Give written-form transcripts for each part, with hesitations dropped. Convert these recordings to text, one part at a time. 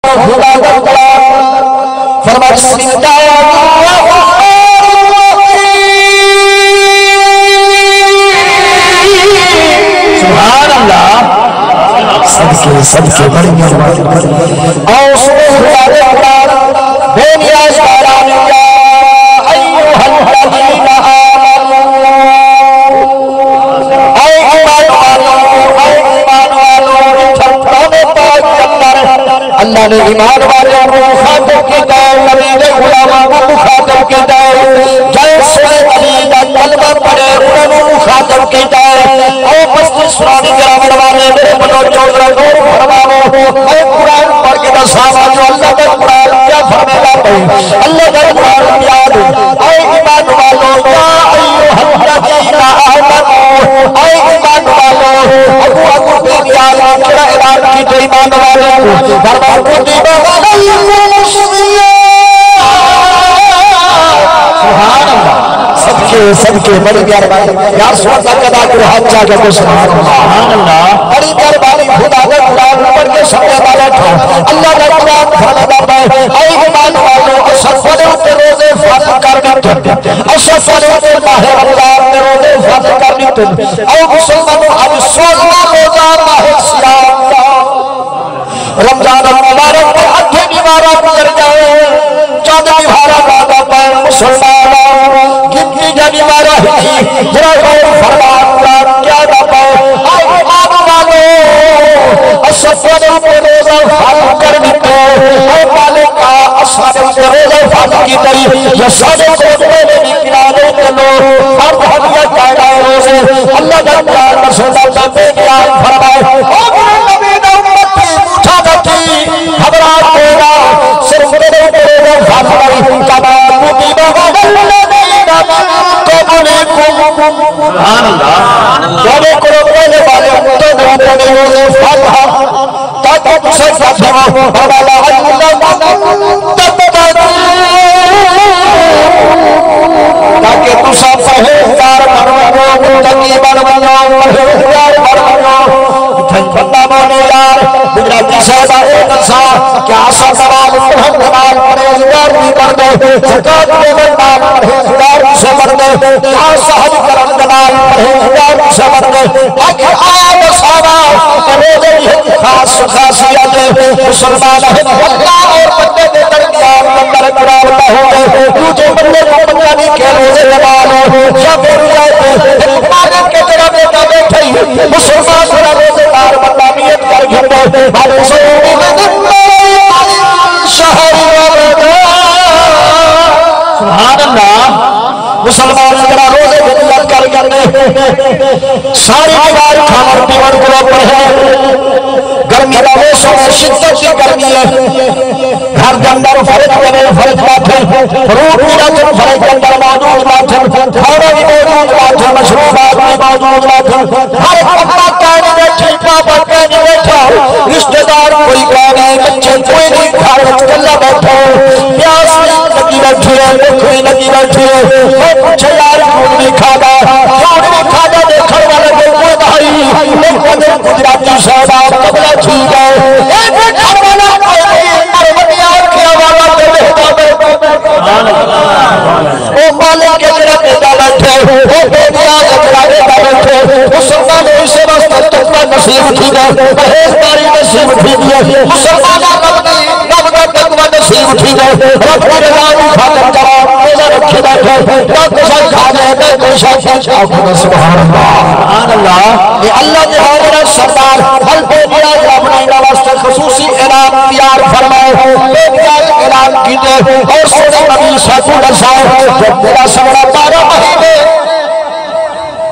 خدا کرا فرما بسم اللہ سبحان اللہ سب کے بڑی اور خدا کرا بے نیاز باران یا ایوہ الذین اللہ نے ایمان والے کو مخاطب کیتا ہے نبی نے غلاموں کو مخاطب کیتا ہے جیسے علی کا کلمہ پڑھے انہوں نے مخاطب کیتا ہے اور بس سنانی گرامر والے میرے بنو چودرہ نور فرماو میں قرآن پڑھ کے دساوا جو اللہ کا قرآن کیا فرمے گا پہی اللہ کا قرآن یاد اے ایمان والو یا ایوہ الذین آمنوا اے ایمان والو ابو بے نیاز کیا اعلان کی تو ایمان والو فرمان کتب علیکم سبحان اللہ سب کے بڑی مہربانی یا رسول اللہ کا کرو ہاتھ چاہ کے سبحان اللہ بڑی مہربانی خدا کا قرآن پڑھ کے سمجھے والا تھا اللہ کا قرآن فرماتا ہے اے ایمان والو اشرفوں کے روزے فرض کرنے تم اشرفوں کے ماہ رمضان میں روزے فرض کرنے تم اے مسلمانوں اب 16 روزہ ماہ سیام رمضان مبارک پر اٹھے بیمارہ گزر جائے 14 بیمارہ وعدہ پر مسلمانوں کتنی جا بیمارہ ہی ذرا غور فرمان قرآن کیا نہ پائے اے ایمان والو اشرفوں کے روزہ فرض کرنے تم اے مالک اصحاب کے روزہ فرض کی تری یہ سارے روزے میں بھی کنارے کے لوگ فرض حدیہ کہنا ہے روزے اللہ کا قرآن رسول اللہ بے نیاز فرمائے خبرات ہوگا صرف میرے روزہ فرض نہیں کما کتب الذین قبلکم سبحان اللہ توبہ کرو پہلے والے تو اپنے روزے فرض تاکہ تسے فاتحہ بابا تاکہ تسا پرہیزگار بنو متقی بنو پرہیزگار بنو بندہ مونے یار گجراتی صاحبہ ایک انسا کیا آسا نماز محمد نماز پرہیزگار بھی بن دے زکاة دے نماز پرہیزگار سے بن دے کیا سحج کرم نماز پرہیزگار سے بن دے اگر آب صحابہ روزے خاص خاصیت مسلمان ہے اللہ اور بندے دے درمیان بندر قرار نہ ہو گئے تجھے بندے کو بندہ نہیں کہ روزے نماز یا میری آئے مالک کے جنہ بیٹا بیٹھے مسلمان سنا روزے دار بندہ نیت کر گھر دے بھائی سومی من اللہ شہر رمضان سبحان اللہ مسلمان سنا روزے نیت کر گھر دے ساری دیوار کھانا پیوڑ گروہ پر ہے گرمی کا موسم ہے شدت کی گرمی ہے ہر جندر فرد کرے فرد باتھیں روح میرا جن فرد جندر موجود باتھیں کھانا بھی موجود باتھیں مشروبات بھی موجود باتھیں ہر اپنا کہنے بیٹھے پاپا کہنے بیٹھا رشتہ دار کوئی کہنے بچے کوئی نہیں کھانا چلا بیٹھا پیاس لگی بیٹھی ہے بکھری لگی بیٹھی ہے میں پوچھے یار کیوں نہیں کھانا دیکھر والے کوئی بھائی ایک وقت گجراتی صاحبہ قبلہ ٹھیک ہے ایک گھر والا کوئی مرمنیار کیا والا دے بیٹھا او مالک کے جرہ بیٹھا بیٹھے او بیٹیا کے جرہ بیٹھا بیٹھے مسلمان اسے واسطہ تقوی نصیب تھی گئے پرہیزگاری نصیب تھی گئے مسلمان رب کا تقوی نصیب تھی گئے رب کی رضا کی خاطر جواب روزہ رکھے بیٹھے نہ کشا کھانے نہ کشا کھانے سبحان اللہ یہ اللہ کے حاضر سردار حل بے نیاز اپنے واسطے خصوصی اعلان تیار فرمائے بے نیاز اعلان کیجئے اور سونے نبی صلی اللہ علیہ وسلم جب میرا سمرہ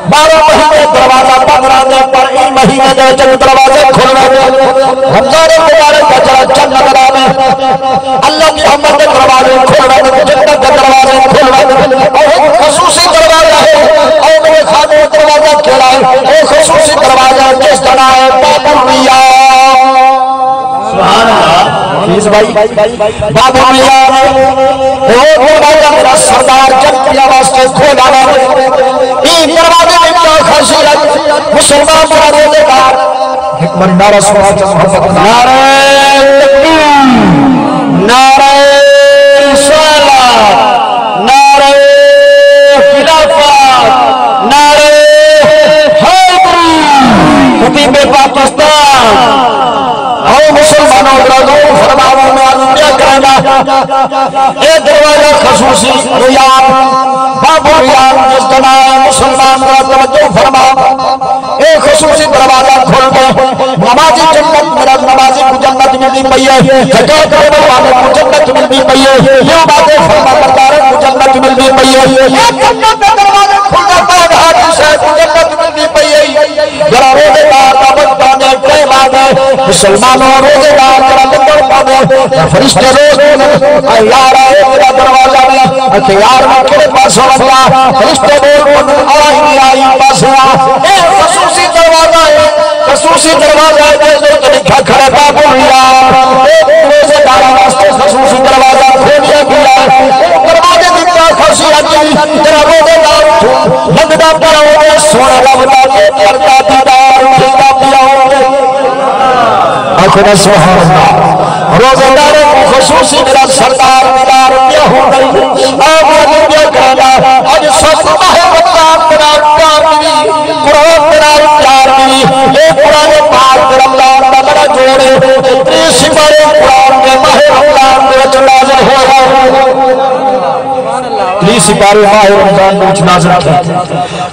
12 مہینے دروازہ بند رہنے پر این مہینے دے جب دروازے کھلنے رمضان مبارک کا جرہ چند نگرہ میں اللہ کی حمد دروازے کھلنے جنت دروازے کھلنے اور ایک خصوصی دروازہ ہے اور میرے خانے دروازہ کھلائے ایک خصوصی دروازہ جس طرح ہے باب الریاء سبحان اللہ حفیظ بھائی باب الریاء وہ دروازہ میرا سردار جب کی آواز کے کھولا این دروازے میں کیا خاصیت مسلمان برادے دار حکمت نعرہ سبحان اللہ نعرہ تکبیر اے دروازہ خصوصی ریاض باب ریاض جس کا نام مسلمان کا توجہ فرما اے خصوصی دروازہ کھول کے نمازی جنت میرا نمازی کو جنت ملتی پئی ہے حجت کرنے والے کو جنت ملتی پئی ہے یہ باتیں فرما بردار کو جنت ملتی پئی ہے یہ جنت کا دروازہ کھل جاتا ہے حاجی صاحب کو جنت ملتی پئی ہے ذرا روزے دار کا بچہ نے ٹائم آ گئے مسلمانوں روزے دار کا لنگر پا گئے فرشتے روز اے یار اے میرا دروازہ نہیں اچھا یار میں کھڑے پاس اللہ فرشتے بول آئی نہیں آئی پاس اے خصوصی دروازہ ہے خصوصی دروازہ ہے جو لکھا کھڑے باب اللہ روزے دار واسطے خصوصی دروازہ کھولیا گیا ہے دروازے دیتا خصوصی حجی تیرا روزے دار لگتا پڑا ہوگا سونا لگتا کے کرتا دیدار کھلتا پیا ہوگا آخر سبحان اللہ روزے دار خصوصی میرا سردار دیدار پیا ہوگا آب یہ کہنا آج سب ہے بطار تیرا پیار بھی قرآن تیرا پیار بھی اے قرآن پاک رمضان کا بڑا جوڑے تیسی بڑے قرآن کے ماہ رمضان میں جو نازل ہوا تیسی بڑے ماہ رمضان میں جو نازل کی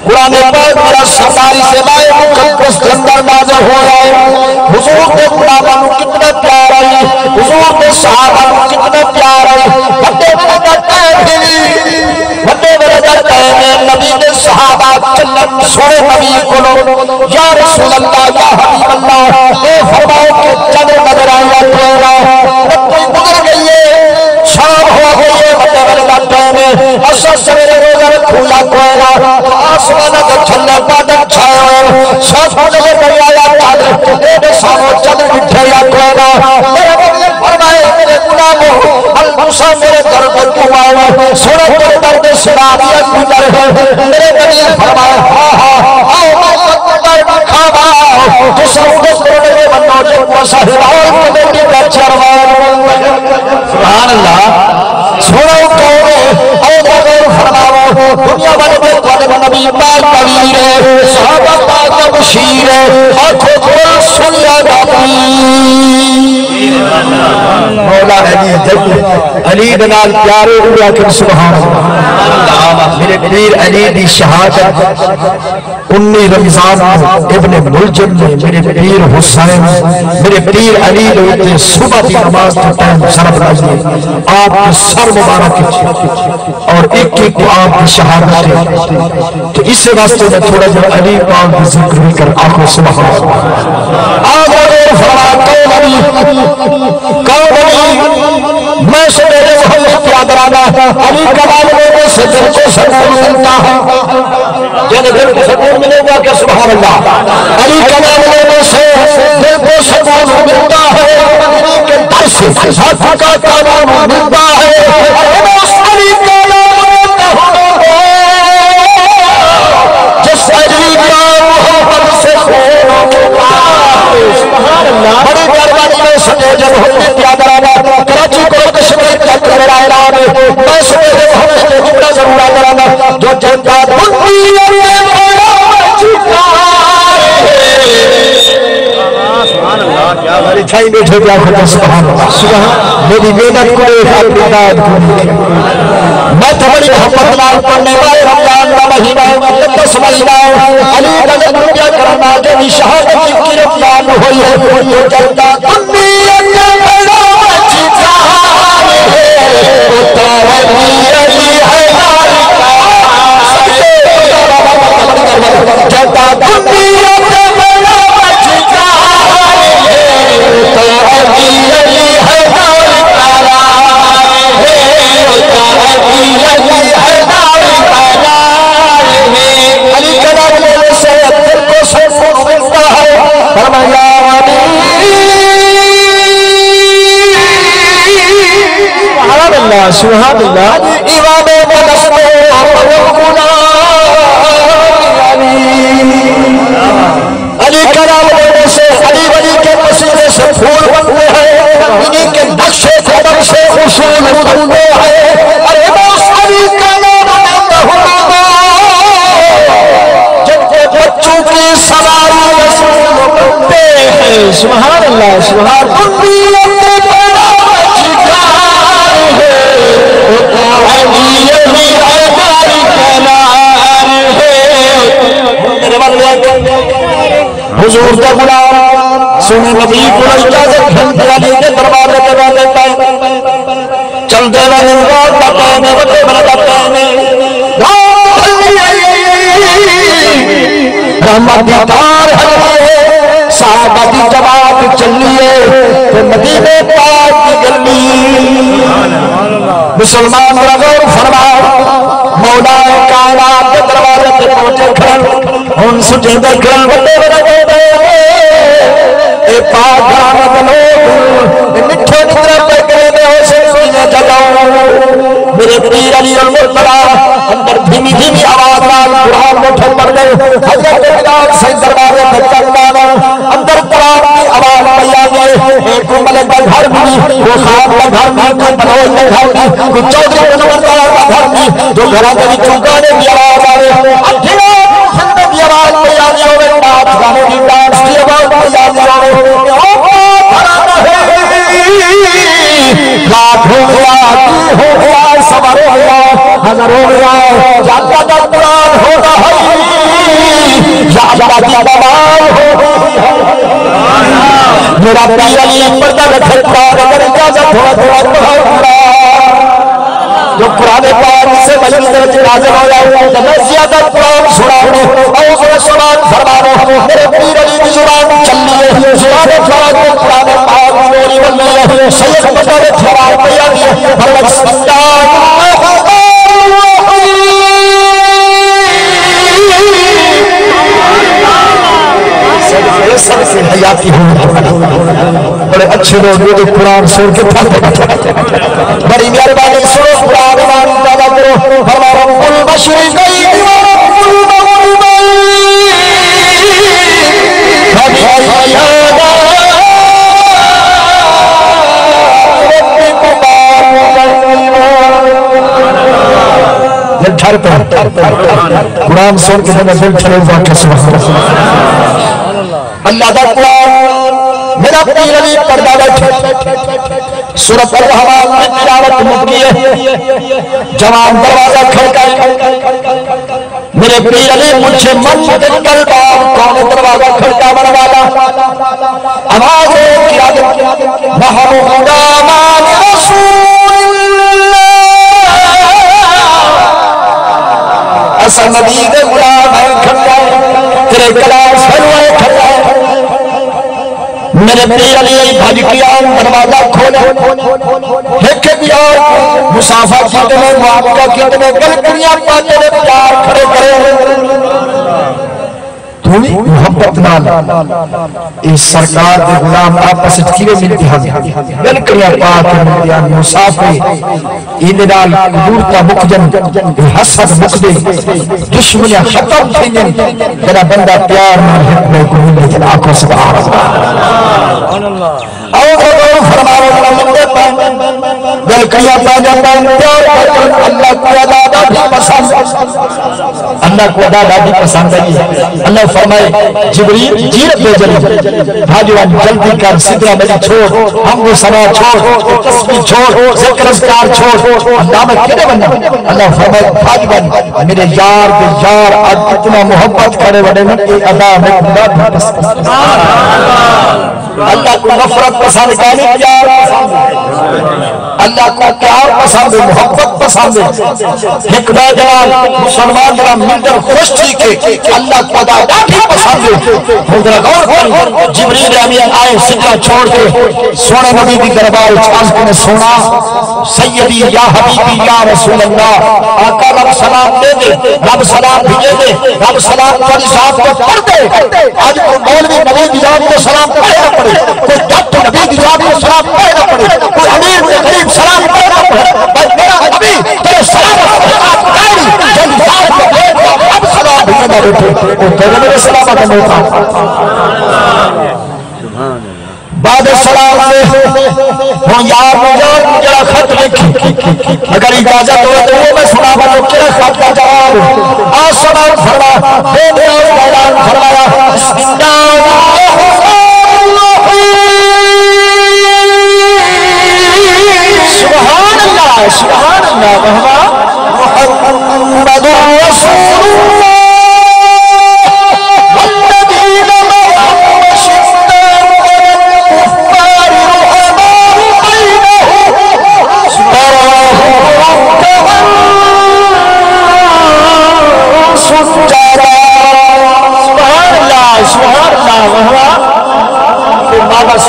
قرآن پاک میرا سرداری سے لائے مقدس کے اندر نازل ہوا حضور کے قرآن کتنا پیار آئی حضور کے صحابہ کتنا پیار آئی بڑے بڑے بڑے بڑے بڑے بڑے نبی کے صحابہ چلن سوڑے نبی کو یا رسول اللہ یا حبیب اللہ اے فرماؤ کہ چلے نظر آیا تیرا کوئی گزر گئی ہے شام ہو گئی ہے بڑے بڑے بڑے میں اصل سویرے روزہ کھولا کوئلہ آسمانہ کے چھلے بادل چھائے ہوئے ساتھ ہونے گئی آیا چادر اے بے سامو چلے بٹھے یا کوئلہ میرے بڑے فرمائے میرے غلاموں الموسیٰ میرے در پر کیوں آئے سوڑے تیرے درد سنادیت گزر ہے میرے بڑے فرمائے آؤ میں در کھاوا جس روز کرنے میں بنو جو مساہران کمیٹی کا چروان سبحان اللہ سوڑو کہو اے غیر فرماؤ دنیا والے میں قدم نبی پاک قبیر ہے صحابہ پاک بشیر ہے آنکھوں کھول سنیا گاتی مولا علی بنال پیارے ہویا کہ سبحان اللہ میرے پیر علی دی شہادت 19 رمضان ابن ملجم نے میرے پیر حسین میرے پیر علی نے صبح کی نماز کے ٹائم سر بلائے آپ کے سر مبارک اور ایک ایک کو آپ کی شہادت ہے تو اس واسطے میں تھوڑا جو علی پاک کی ذکر بھی کر آنکھوں سبحان اللہ آگے فرماتے میں سمیرے محمد پیادرانا علی کمال میں سے دل کو سکون ملتا ہے یعنی دل کو سکون ملے گا کہ سبحان اللہ علی کمال میں سے دل کو سکون ملتا ہے علی کے در سے ذات کا کامل ملتا ہے اس علی کمال جس علی کا محمد سے خون سبحان اللہ بڑی گربانی میں سنے جب ہوتے پیادرانا کراچی کو کشمیر تک میرا اعلان ہے میں سنے محمد کے جملہ ضرور آدرانا جو جنگا دنیا میں بڑا چکا ہے چھائی بیٹھے کیا خدا سبحان اللہ میری محنت کو اپنی داد کو میں تھوڑی محمد نال پڑھنے والے رمضان کا مہینہ مقدس مہینہ علی کا دنیا کرنا جو بھی شہادت کی رمضان ہوئی ہے جو جنگا دنیا میں بڑا چکا سبحان اللہ امام مدست علی کلام لینے سے علی ولی کے پسینے سے پھول بنتے ہیں انہی کے نقشے قدم سے اصول بنتے ہیں ارے بس علی کلام لیتا جن کے بچوں کی سواری رسول بنتے ہیں سبحان اللہ سبحان اللہ حضور دا غلام سنے نبی کو اجازت گھنٹے علی کے دروازے پہ والے پہ چل دے والے روز کا پہنے وطے بنا پہنے رحمت دیدار ہے صحابہ دی جماعت چلیے تو مدینے پاک کی گلی مسلمان غور فرما مولا کائنات کے دروازے پہ پہنچے کھڑے ان سجے دے کھڑے بڑے بڑے بڑے اے پاک آمد لوگ مٹھے نکرے پہ کرے دے ہو سے سینے جگاؤ میرے پیر علی المرتضی اندر دھیمی دھیمی آواز نال قرآن مٹھے پڑھ دے حضرت بلال سے دروازے پہ چلنا اندر قرآن کی آواز پیا گئے ایک ملک کا گھر بھی وہ خواب کا گھر بھی کوئی بلوچ کا گھر بھی کوئی چودھری بنورتلا کا گھر بھی جو گھروں کے چوکانے کی آواز آئے اکھیرا خندے کی آواز پیا گئی ہوئے ناچ گانے کی ڈانس کی آواز پیا گئی ہوئے لاکھ ہو گیا کی ہو گیا سبر ہو گیا ہزار ہو گیا جاتا دا قرآن ہوتا ہے یا جاتی کمال ہو میرا پیر علی پردہ رکھتا اگر اجازت ہوا تو پڑھا جو قرآن پاک سے بلند درجے نازل ہو جائے تو میں زیادہ قرآن سناؤں اور سنان فرماؤں میرے پیر علی کی زبان چلیے زبان پاک قرآن پاک نوری واللہ سید مدر تھوار پیا گیا فرمت سندان سب سے حیاتی ہوں بڑے اچھے لوگ جو قرآن سن کے پڑھتے بڑی مہربانی سنو قرآن ایمان پیدا کرو ہمارا کل مشرقی کل قرآن سن کے دل چلے واقع سبحان اللہ دا قرآن میرا پیر علی پردہ بیٹھے سورۃ الرحمن میں تلاوت مکی ہے جوان دروازہ کھڑکائے میرے پیر علی مجھے من کل باب کون دروازہ کھڑکا مروالا آواز کیا محمد آمان رسول اللہ اصل نبی دے غلام ہے کھڑکائے تیرے کلاس فروائے کھڑکائے میرے پیر علی بھج کیا دروازہ کھولے ایک بیار مسافر کتنے معاقہ کتنے گلکریاں پاتے نے پیار کھڑے کرے تھوڑی محبت نال اس سرکار دے غلام آپس کیویں ملتی ہیں گلکریاں پاتے ملتی ہیں مسافر ایندال دورتا مکجن حسد مکدے دشمنیاں ختم تھینن جنا بندہ پیار نال حکمے کو ملے جن آنکھوں سبحان اللہ اور فرماؤ اللہ دل کیا پاجا پان پیار کرتا اللہ کو عدادہ بھی پسند اللہ کو عدادہ بھی پسند ہے اللہ فرمائے جبریل جیرت دے جلی بھاجوان جلدی کر سدرہ میری چھوڑ ہم کو سنا چھوڑ تسبیح چھوڑ ذکر اذکار چھوڑ اللہ میں کنے بننا اللہ فرمائے بھاجوان میرے یار دے یار آج اتنا محبت کرے بڑے میں کہ ادا میں خدا بھی پسند اللہ کو نفرت پسند کرنے پیار پسند اللہ کو پیار پسند محبت پسند حکمہ جلال مسلمان جلال ملدر خوش تھی کہ اللہ کو عدادہ بھی پسند حضر غور کر جبریل امین آئے سجدہ چھوڑ کے سونے نبی کی دربار چاس کے نے سونا سیدی یا حبیبی یا رسول اللہ آقا رب سلام دے دے رب سلام بھیجے دے رب سلام پر صاحب کو پڑھ دے آج کو مولوی نبی دیجاب کو سلام پڑھے نہ پڑے کوئی ڈاکٹر نبی دیجاب کو سلام پڑھے نہ پڑے کوئی امیر سے غریب سلام پڑھے نہ پڑے بس میرا نبی تیرے سلام پڑھے جن صاحب کو دے اب سلام بھیجے نہ بیٹھے وہ تیرے میرے سلام کا موقع بعد سلام سے وہ یار مجھا خط لکھی اگر اجازت ہو تو وہ میں سنا بھائی کیا خط کا جواب آسمان فرما دے دے اور اعلان فرمایا سبحان اللہ سبحان اللہ محمد رسول اللہ والذین معه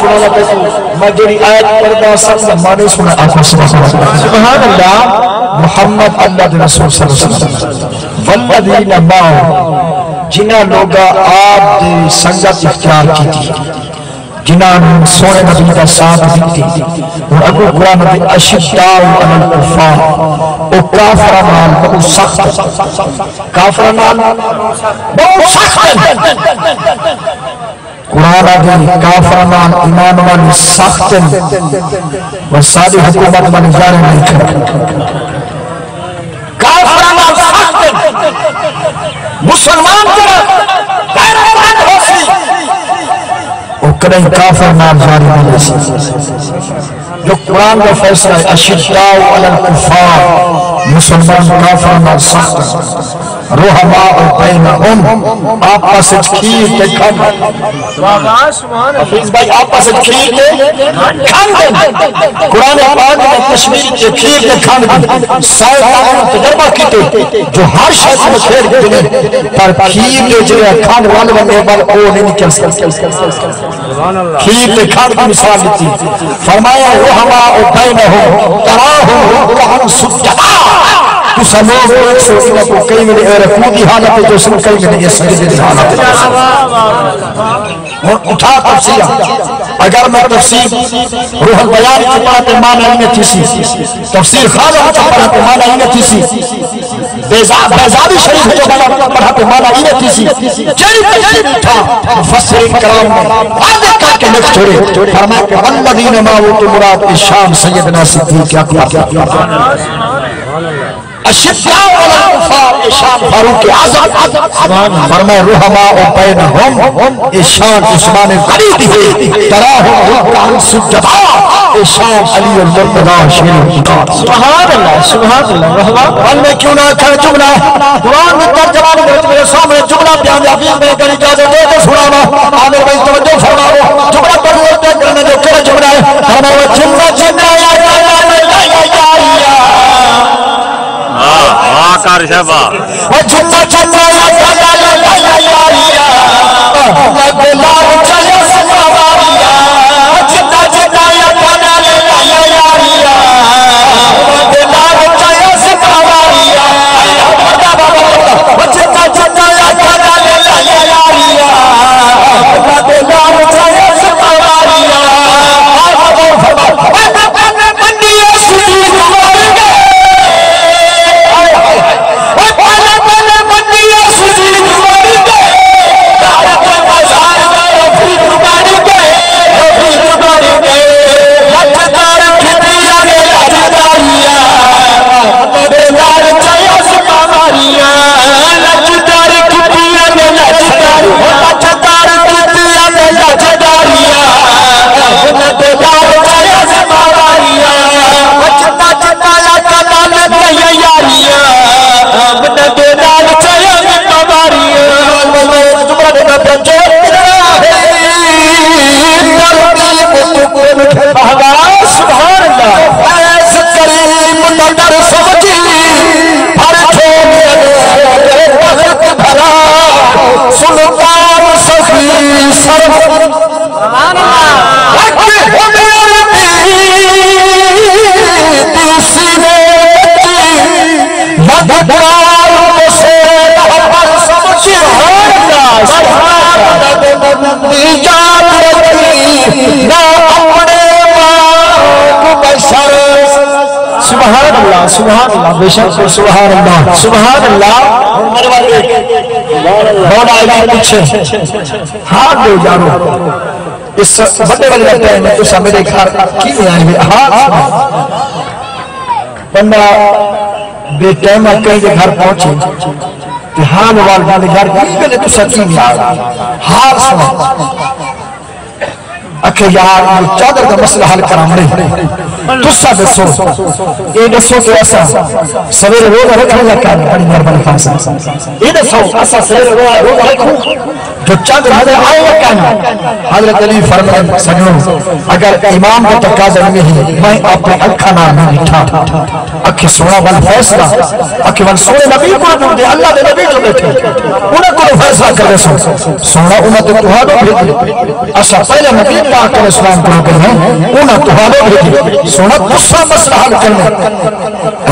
سنانا پہ میں جڑی آیت پڑھتا سب مانے سنا آنکھوں سبحان اللہ محمد اللہ دے رسول صلی اللہ علیہ وسلم والذین معه جنہاں لوگا آپ دے سنگت اختیار کی تھی جنہاں سونے نبی کا ساتھ دیتی اور اگو قرآن نبی اشداء علی الکفار او کافران بہت سخت کافران بہت سخت قرآن آدھی کافران ایمان والی سخت و ساری حکومت والی جانے نہیں کھڑا کافران سخت مسلمان کرا غیرت ہو سی وہ کدیں کافر نام جاری نہیں سی جو قرآن کا فیصلہ ہے اشداء علی الکفار مسلمان کافر نام سخت رحماء بینہم آپا سے کھیر کے کھن حفیظ بھائی آپا سے کھیر کے کھن قرآن پاک میں کشمیر کے کھیر کے کھن سائے قانون تجربہ کیتے جو ہر شخص میں کھیر دنے پر کھیر کے جنہیں کھن والے بندے بل او نہیں نکل سکتے کھیر کے کھن کی مثال لیتی فرمایا رحماء بینہم تراہم رکعا سجدا تو سموز ایک سو انہ کو کئی میں نے رکودی حالت ہے جو سن کئی میں نے یہ سجدے دی حالت ہے اٹھا تفسیر اگر میں تفسیر روح البیان کی پڑھتے معنی ہی نہیں تھی تفسیر خاضہ کی پڑھتے معنی ہی نہیں تھی بیزابی شریف جو پڑھتے معنی ہی نہیں تھی جری تفسیر اٹھا مفسرین کرام میں آدھے کہا کہ لکھ چھوڑے فرمایا کہ والذین معه مراد شام سیدنا صدیق اکبر اشداء علی الکفار اشان فاروق اعظم فرمائے رحماء بینہم اشان عثمان غریبی ہے تراہم رکعا سجدا اشان علی المرتضی شیر سبحان اللہ رحماء میں کیوں نہ کھڑے جملہ قرآن میں ترجمہ نہیں میرے سامنے جملہ بیان حفیظ میں کہیں اجازت دے تو سنانا عامر بھائی توجہ فرماؤ جملہ پڑھتے کرنے جو کہا جملہ ہے فرماؤ جملہ جملہ آکار شبا جملہ جملہ سبحان اللہ بے شک سبحان اللہ سبحان اللہ بہت آئے پیچھے ہاتھ دے جانو اس بڑے والے لگتے ہیں تو سب میرے گھر کی نہیں آئیں گے ہاتھ بندہ بے ٹائم کہیں کے گھر پہنچے کہ ہاں موال جانے گھر کی تو سچی نہیں آ ہاتھ سنا اکھے یار یہ چادر کا مسئلہ حل کرام نہیں تسا دسو یہ دسو کہ ایسا سویرے روزہ رکھنے لگا ہے بڑی مہربانی خان صاحب یہ دسو ایسا سویرے روزہ رکھو تو چند حضرت آئے کہنا حضرت علی فرمائے سنو اگر امام کا تقاضا نہیں میں اپنے اکھانا نہیں لٹھا اکھی سونا بل فیصلہ اکھی بل سونے نبی کو دوں دے اللہ دے نبی جو بیٹھے انہیں کو فیصلہ کر رہے سونا انہیں تو تہاڈو بھیجے اچھا پہلے نبی پاک علیہ السلام کو کہتے ہیں انہیں تہاڈو بھیجے سونا غصہ مسئلہ حل کرنے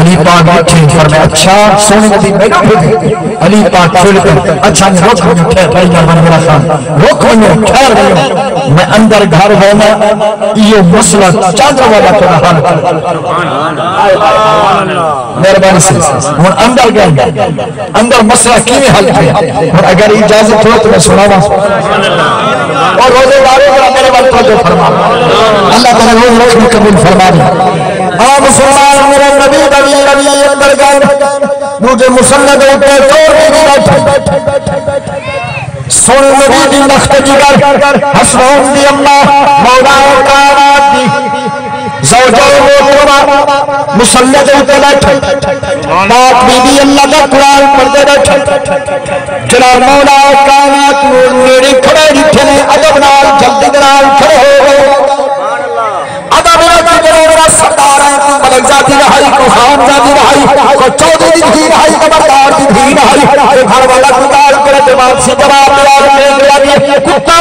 علی پاک بیٹھے فرمائے اچھا سونے نبی میں بھیجے علی پاک کھول کر اچھا روک میں ٹھہر بھائی جان میرا خان روک میں ٹھہر گئے میں اندر گھر ہونا یہ مسئلہ چادر والا کو حل مہربانی سے ہوں اندر گئے اندر مسئلہ کیویں حل کیا اور اگر اجازت ہو تو میں سناواں اور روزے داروں کا میرے بل توجہ فرما اللہ تعالی روز روز میں قبول فرما دے ہاں مسلمان میرا نبی نبی اندر گئے مجھے مسلط ہوتے چور بھی بیٹھے سن نبی دی نخت جگر حسنون دی اللہ مولا کائنات دی زوجہ محترمہ مسلط ہوتے بیٹھے پاک بی بی اللہ کا قرآن پڑھتے بیٹھے جناب مولا کائنات میری کھڑے رکھے نے ادب نال جلدی نال کھڑے ہو گئے ادب نال میرا سردار ہے کو ملک ذاتی رہائی کو خان ذاتی رہائی کو چودھری دی دھی رہائی کو بردار دی دھی رہائی گھر والا گزار کرے جواب سے جواب دیا کتا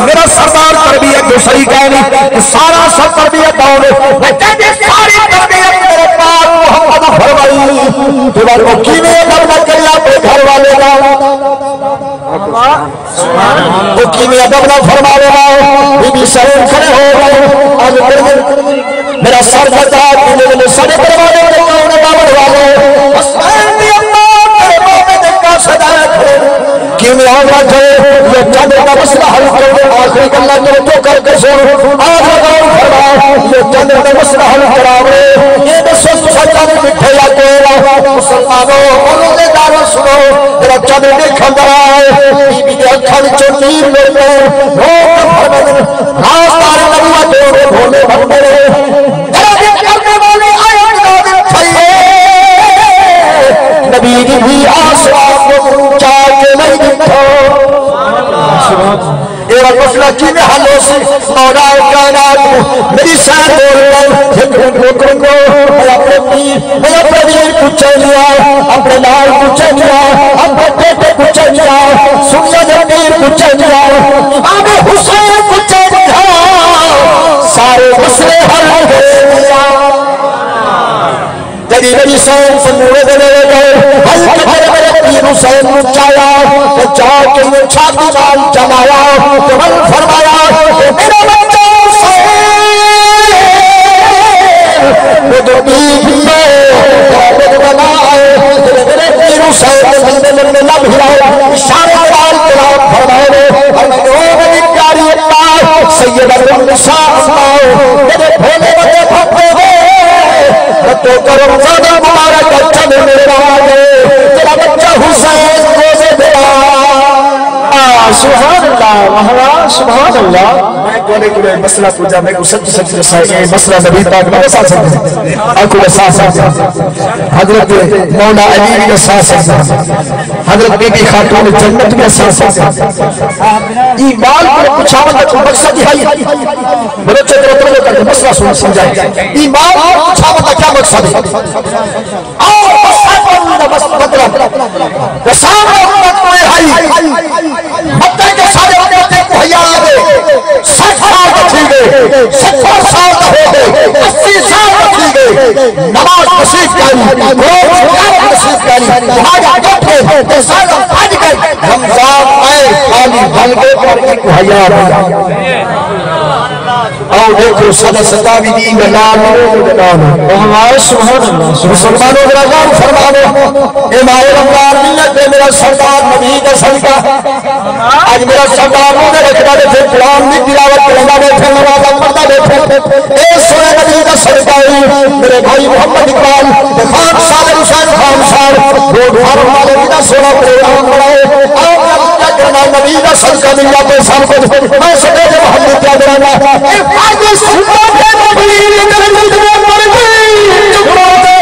میرا سردار تربیت جو صحیح کہنی سارا سب تربیت آنے ساری تربیت میرے پاک محمد فرمائی تو بار وہ کیویں ادب نہ کرے اپنے گھر والے کا وہ کیویں ادب نہ فرماوے گا بی بی سرین کھڑے ہو گئے آج میرا سر جزاد میرے سارے دروازے کے کون باور والے حسین دی اللہ تیرے بابے دے کا سجایا کھڑے کیویں ہوگا جو یہ چند کا مسئلہ حل کر دے آخری اللہ تو تو کر کے سن آج غور فرما یہ چند کا مسئلہ حل کراوے یہ دسو سچا نے مٹھے یا کولا مسلمانوں روزے دار سنو میرا چند دیکھن درائے بی بی دے اکھاں وچوں نیل لے روک فرما راستار نبوت دے بھولے بندے کرنے والے آیت نازل تھئے نبی دی آسمان کو چاہ کے نہیں دکھو ایرہ مسئلہ کی میں حل ہو سی مولا کائنات میری سین بول رکھوں کو میں اپنے پیر میں اپنے پیر کچھ لیا اپنے لال کچھ لیا اپنے بیٹے کچھ لیا سنیا جب پیر کچھ لیا امام حسین کچھ لیا سارے مسئلے حل ہو گیا تیری میری سین سے نورے دے لے گئے حل کے میرے پیر حسین مچایا کہ جا کے یہ چھاتی نال جمایا کہ من فرمایا کہ میرا بچہ حسین وہ جو بیب میں عابد بنائے میرے پیر حسین نے لمبے لب ہلائے اشارہ لال قرآن فرمائے اور میں نے میری پیاری اللہ سید النساء اللہ میرے بھولے بچے بھکتے ہوئے تو کرم زیادہ مبارک اچھا میں میرا آگے تیرا بچہ حسین روزے دیا سبحان اللہ مہاراج سبحان اللہ میں کونے کونے مسئلہ پوچھا میں کو سچ سچ رسائی یہ مسئلہ نبی پاک میں ساتھ سکتے ہیں آنکھوں میں ساتھ سکتے حضرت مولا علی میں ساتھ سکتے حضرت بی بی خاتون جنت میں ساتھ سکتے ایمان کو کچھ آمد کو مقصد ہے بلو چکر اترے کر کے مسئلہ سمجھائے ایمان کو کچھ آمد کیا مقصد ہے اور رسام امت میں آئی مکہ کے سارے امت کو حیا آگے 60 سال بچی گئے 70 سال ہو گئے 80 سال بچی گئے نماز نصیب کری روز قیامت نصیب کری تمہارے بیٹھے سال بھج گئے رمضان آئے خالی بھل گئے پر ایک حیا آگے اور دیکھو صدی ستاوی دین کا نام ہمارے سبحان اللہ مسلمانوں کا نام فرماو اے ماہ رمضان ملت ہے میرا سردار نبی کا صدقہ آج میرا سردار مجھے رکھنا بیٹھے قرآن بھی تلاوت کرنا بیٹھے نمازہ پڑھنا بیٹھے اے سوئے نبی کا صدقہ میرے بھائی محمد اقبال خان صادق حسین خان صاحب روڈ فارم والے بنا سونا پروگرام بڑھائے آپ کیا کرنا نبی کا صدقہ مل جاتے سب کچھ میں سکے جو محمد کیا درانا اے فاضل سنوں کے نبی کرنے دے مر گئی چکروں دے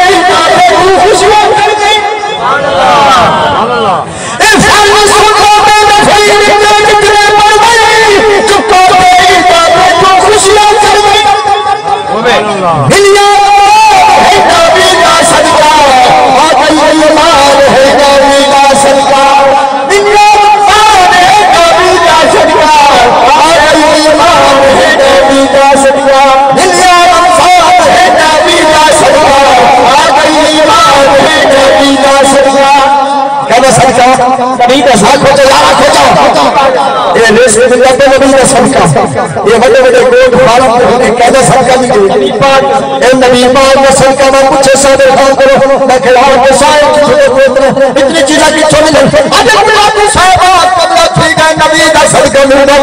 خوشیاں کر گئی یہ بڑے بڑے گوٹ فارم کہنے صدقہ دیجئے اے نبی پاک میں صدقہ میں کچھ صدر خان کرو میں کھلاؤں کے سائے کی چھوٹے گوتنے اتنی چیزیں کی چھوڑی لیں اگر ملا تو صاحبات قبلہ ٹھیک ہے نبی دا صدقہ ملنا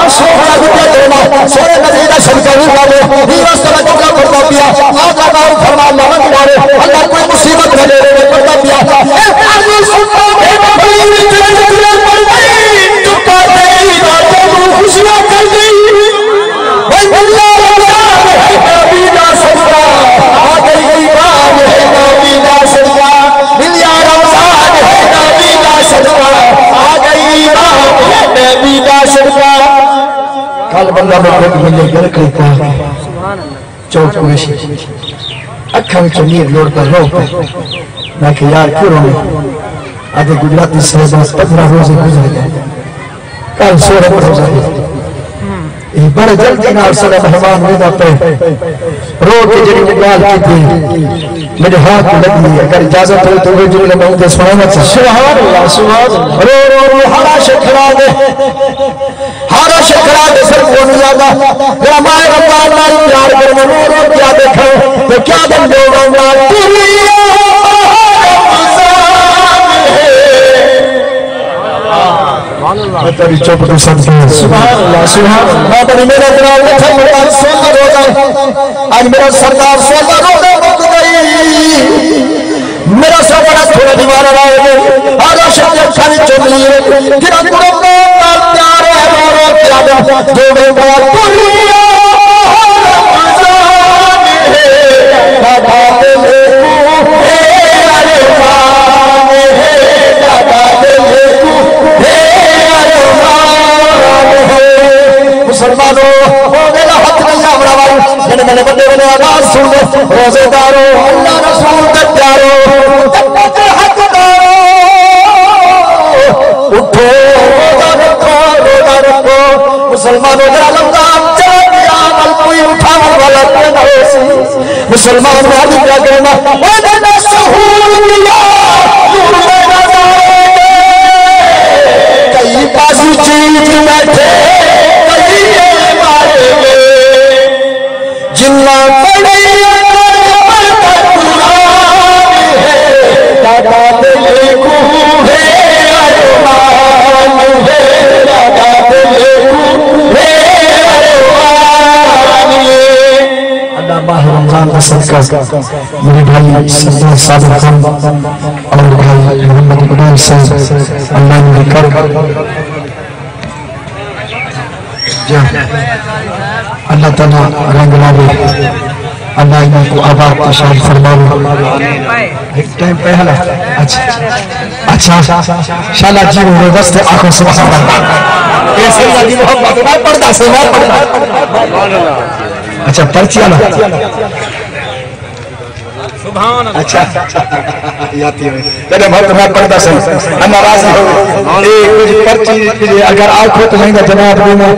سوڑا گھٹے دینا سوڑے نبی دا صدقہ ملنا دے ہی رستہ میں قبلہ کرتا پیا آج آقاؤں فرمان لمن مارے اللہ کوئی مصیبت میں لے رہے کرتا پیا اے عزیز سلطان اے مطلب چکا دئی راجہ خوشیاں کر دی اللہ نبی دا صدقہ آ گئی ایمان ہے نبی دا صدقہ ملیا رمضان ہے نبی دا صدقہ آ گئی ایمان ہے نبی دا صدقہ کل بندہ میں خود ملے گر کرتا چوٹ کوشی اکھا میں چنیر لوڑ کر رو میں کہ یار کیوں رو میں آدھے گجراتی سہزہ 15 روزے گزر گئے کل 16 روزہ گئے بڑے جلدی نال سڑے مہمان ویدہ پہ رو کے جنی مقال کی تھی میرے ہاتھ میں لگی اگر اجازت ہوئی تو وہ جنی میں مجھے سنانا چاہتا سبحان اللہ سبحان اللہ رو رو رو ہارا شکرا دے سر کو نہیں آگا میرا مائے رمضان ناری پیار کرنے رو رو کیا دیکھو تو کیا دن دے رمضان میں تیری چوپٹو سمجھے سبحان اللہ سبحان اللہ میں تیری میرے جناب لکھا مرتان سوزہ روزہ آج میرا سردار سوزہ روزہ رک گئی میرا سب بڑا تھوڑا دیوارہ رائے گے آجا شکل کھانی چوب لیے گرہ گرہ نال پیار ہے مارو پیادہ جو میں بات دنیا رمضان ہے دادا دل ہے ارمان ہے دادا دل ہے مسلمانوں میرا حق نہیں آمرا بھائی میں نے بڑے بڑے آواز سن دے روزے دارو اللہ رسول تک پیارو تک حق دارو اٹھو روزہ رکھو مسلمانوں میرا رمضان چلا گیا عمل کوئی اٹھانے والا نہ ہو سی مسلمان والی کیا کرنا وَدَنَ سَحُورِ اللہ نور میں نظارے کئی بازی جیت بیٹھے جنہ پڑے قرآن ہے دادا دل کو ہے ارمان ہے دادا دل کو ہے ارمان اللہ ماہ رمضان کا صدقہ میرے بھائی سردار صادق خان اور بھائی محمد اقبال صاحب اللہ نے کر اللہ تعالیٰ رنگ لالے اللہ انہوں کو آباد تشاہد فرماؤ ایک ٹائم پہلا اچھا شاءاللہ جی وہ دست آنکھوں سے بسا ایسے اللہ محبت میں پڑھتا سے میں پڑھتا اچھا پرچی آنا اچھا یاتی ہوئے تیرے بہت میں پڑھتا سے انا راضی ہو کچھ پرچی اگر آنکھوں تو نہیں گا جناب میں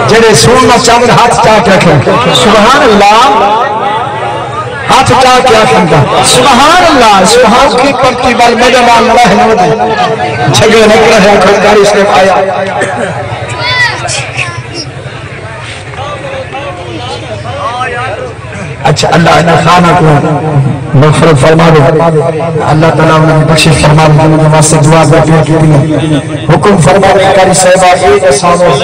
جنہیں سننا چاہتے ہاتھ چاک رکھیں سبحان اللہ ہاتھ چاک رکھیں گا سبحان اللہ سبحان کی پرچی بال مجمع اللہ نوڑے جھگڑے نکل رہے ہیں خودکاری اس نے آیا اچھا اللہ انہا خانہ کو مغفرت فرما دے اللہ تعالیٰ انہا بخشش فرما دے انہا واسطے دعا بیٹھے کی دی حکم فرما دے کاری صحبہ ایک سامو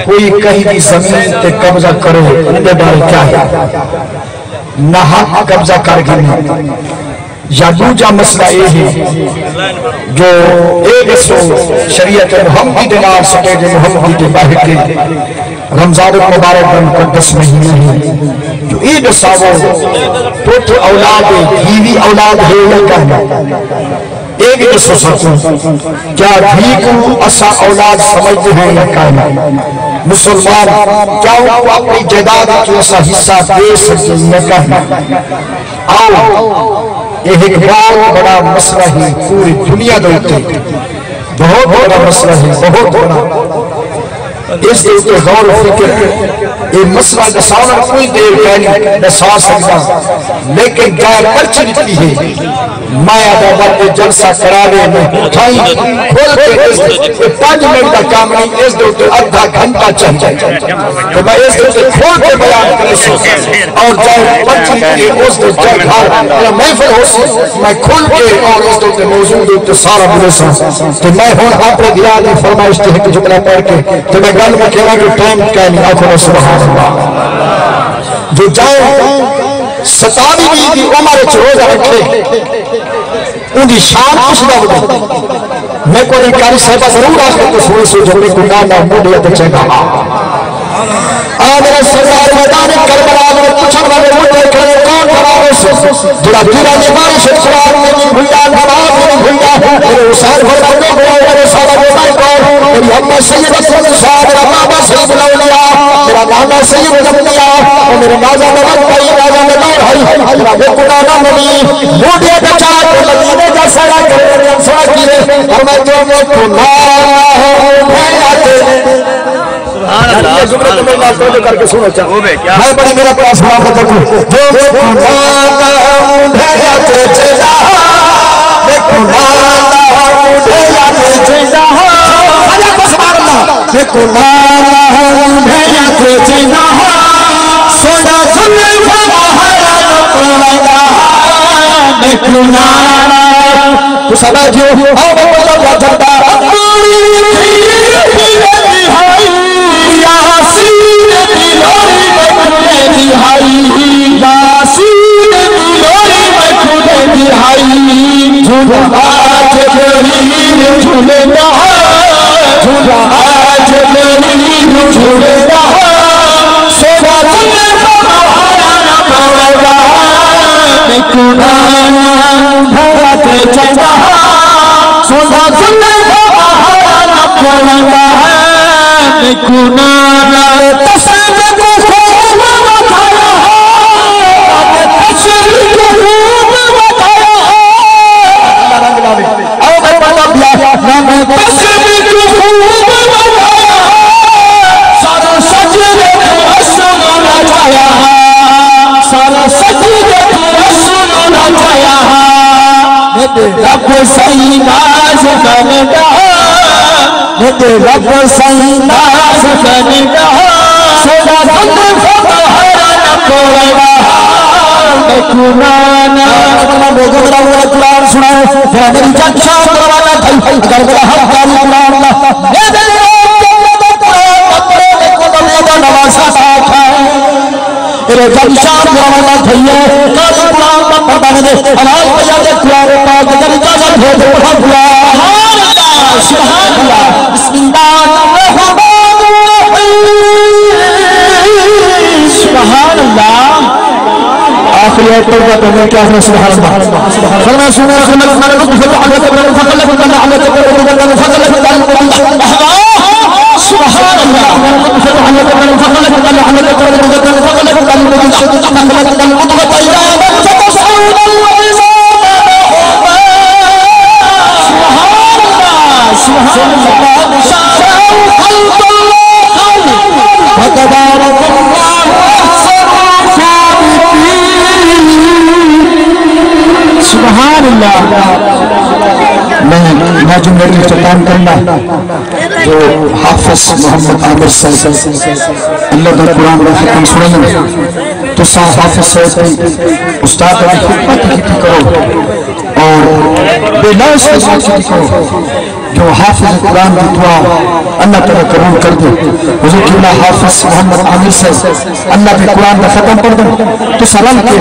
کوئی کہیں بھی زمین تے قبضہ کرے اندے بارے کیا ہے نہ حق قبضہ کر گئے یا دوجہ مسئلہ یہ ہے جو ایک سو شریعت محمدی دماغ سکے جو محمدی کے باہر کے رمضان مبارک و مقدس مہینے ہیں جو عید ساو پوتر اولاد دھیوی اولاد ہے یا کہنا ایک سو سکوں کیا دھی کو اسا اولاد سمجھتے ہیں یا کہنا مسلمان کیا ان کو اپنی جائیداد کی ایسا حصہ دے سکتے ہیں یا کہنا آؤ یہ ایک بہت بڑا مسئلہ ہے پوری دنیا دوتے بہت بڑا مسئلہ ہے بہت بڑا اس کے غور و فکر یہ مسئلہ دسانا کوئی دیر پہلی دسا سکتا لیکن جائے پرچی لکھی ہے مایا دعوت جلسہ کراوے میں اٹھائی کھول کے 5 منٹ کا کام نہیں اس دو تو آدھا گھنٹہ چاہیے تو میں اس دو تو کھول کے بیان کرے سے اور جائے پرچی کے اس دو جائے گھر میرا محفل ہو سے میں کھول کے اور اس دو تو موضوع دو تو سارا بلے سا تو میں ہون اپنے دیا نے فرمائش تھی کہ جکڑا پڑھ کے تو میں گل میں کہنا کہ ٹائم کہنی آنکھوں سبحان اللہ جو جائے 27 دی عمر روزہ رکھے ان کی شان کچھ نہ ہوگی میں کو نہیں کاری صاحبہ ضرور آج کرتے سوئے سے جو میں کو نانا موڑیا تو چاہتا آدھر سرکار میدان کربلا میں پچھڑ میں موڑے کرے کون کراؤ سے جڑا جیرہ نمائی شکران میں نہیں بھویا نماز میں بھویا میرے حسین بھویا میں بھویا میرے سارا بھویا کون میری ہمیں سید اکرم صاحب میرا ماما سید الاولیاء میرا نانا سید الانبیاء اور میرے نازہ نوات بھائی نازہ نوات بھائی میرا بکنانا نبی موڑے بچا کے مدینے کا سارا کرنے سارا کیے اور میں جو میں کنانا ہوں میں آتے یہ زمرہ تو میں توجہ کر کے سنو چاہوں میں بڑی میرا پاس بات کروں جو کنانا ہوں میں آتے چلا میں کنانا ہوں میں آتے چلا خجا کو سبحان اللہ میں کنانا ہوں میں آتے چلا سونا سننے میں کنانا تو سبا جو آو بلا وجدہ اپنی خیر یاسین دلوری بکھنے دہائی یاسین دلوری بکھنے دہائی جھولا آج جریر جھولے نہا جھولا آج جریر جھولے نہا سونا سنے بہارا نبولا میں کنانا بھاتے چاہتا سونا سنے بہارا نبولا میں کنانا تسلیم کو خوب بتایا تشریف کو خوب بتایا او میں پڑھا بیا میں تشریف کو خوب بتایا سارا سجدے رسول نچایا سارا سجدے رسول نچایا رب صحیح ناز کرتا میرے رب صحیح ناز کرتا سونا دن فتحرا نکوڑا میں کنانا میں گزرا ہوا قرآن سنائے میرا دل جنشا کروانا تھا اگر میرا حق کا نکلانا میں دل رب قرآن میں کو دلیدہ نواسا ساتھ ہے میرے جنشا کروانا تھا کالی قرآن میں پڑھانے دے حلال پیادے قرآن پاک در اجازت ہے تو پڑھا قرآن سبحان اللہ بسم اللہ الرحمن الرحیم سبحان اللہ آخری آیت پر بات ہے کیا ہے سبحان اللہ فرما سنے رحمت من لطف العلت من فضلت من عملت من فضلت من سبحان اللہ من لطف العلت من فضلت من عملت من فضلت من شدت حملت من عضلت ايام فتسعون الوزان سبحان الله شاء خلق الله فتبارك الله احسن الخالقين سبحان الله میں ناجم میری اختتام کرنا جو حافظ محمد عامر صاحب اللہ کا قرآن کا ختم سنائیں تو حافظ صاحب استاد کی خدمت کی کرو اور بے لوس کے ساتھ کرو جو حافظ قرآن کی دعا اللہ تعالیٰ قبول کر دے حضور قبلہ حافظ محمد عامر صاحب اللہ کے قرآن کا ختم کر دیں تو سلام کے